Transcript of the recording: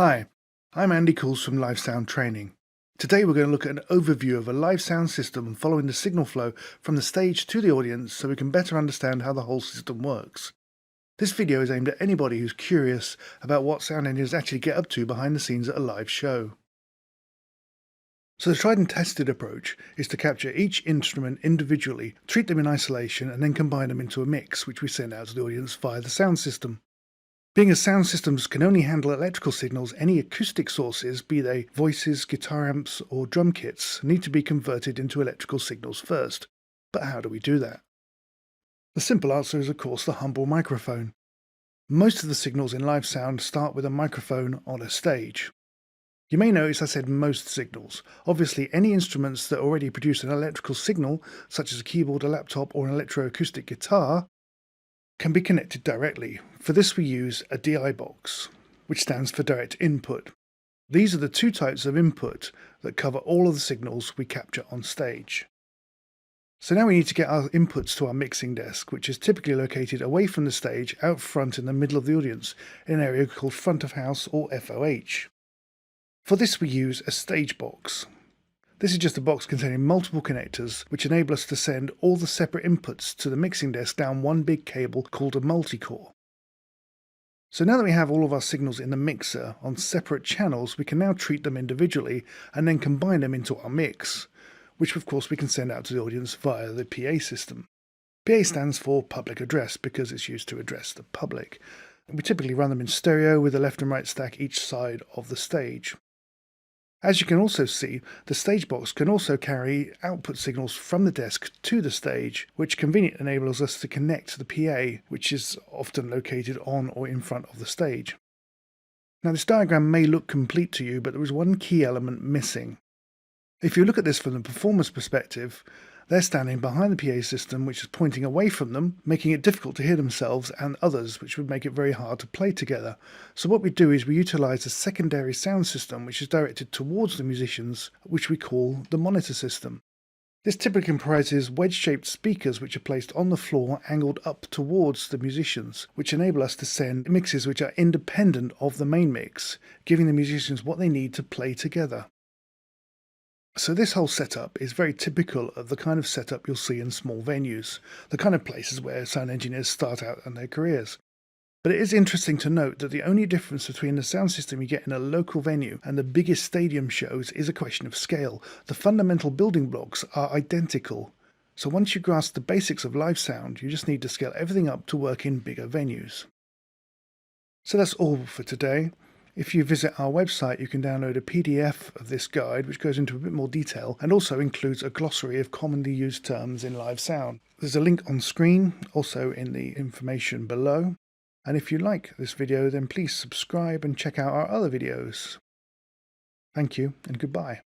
Hi, I'm Andy Cools from Live Sound Training. Today we're going to look at an overview of a live sound system following the signal flow from the stage to the audience so we can better understand how the whole system works. This video is aimed at anybody who's curious about what sound engineers actually get up to behind the scenes at a live show. So the tried and tested approach is to capture each instrument individually, treat them in isolation, and then combine them into a mix, which we send out to the audience via the sound system. Being as sound systems can only handle electrical signals, any acoustic sources, be they voices, guitar amps, or drum kits, need to be converted into electrical signals first. But how do we do that? The simple answer is, of course, the humble microphone. Most of the signals in live sound start with a microphone on a stage. You may notice I said most signals. Obviously, any instruments that already produce an electrical signal, such as a keyboard, a laptop, or an electroacoustic guitar, can be connected directly. For this we use a DI box, which stands for direct input. These are the two types of input that cover all of the signals we capture on stage. So now we need to get our inputs to our mixing desk, which is typically located away from the stage, out front in the middle of the audience, in an area called front of house or FOH. For this we use a stage box. This is just a box containing multiple connectors which enable us to send all the separate inputs to the mixing desk down one big cable called a multi-core. So now that we have all of our signals in the mixer on separate channels, we can now treat them individually and then combine them into our mix, which of course we can send out to the audience via the PA system. PA stands for public address because it's used to address the public. We typically run them in stereo with a left and right stack each side of the stage. As you can also see, the stage box can also carry output signals from the desk to the stage, which conveniently enables us to connect to the PA, which is often located on or in front of the stage. Now this diagram may look complete to you, but there is one key element missing. If you look at this from the performer's perspective, they're standing behind the PA system, which is pointing away from them, making it difficult to hear themselves and others, which would make it very hard to play together. So what we do is we utilize a secondary sound system which is directed towards the musicians, which we call the monitor system. This typically comprises wedge-shaped speakers which are placed on the floor angled up towards the musicians, which enable us to send mixes which are independent of the main mix, giving the musicians what they need to play together. So this whole setup is very typical of the kind of setup you'll see in small venues, the kind of places where sound engineers start out in their careers. But it is interesting to note that the only difference between the sound system you get in a local venue and the biggest stadium shows is a question of scale. The fundamental building blocks are identical. So once you grasp the basics of live sound, you just need to scale everything up to work in bigger venues. So that's all for today. If you visit our website, you can download a PDF of this guide, which goes into a bit more detail and also includes a glossary of commonly used terms in live sound. There's a link on screen, also in the information below. And if you like this video, then please subscribe and check out our other videos. Thank you and goodbye.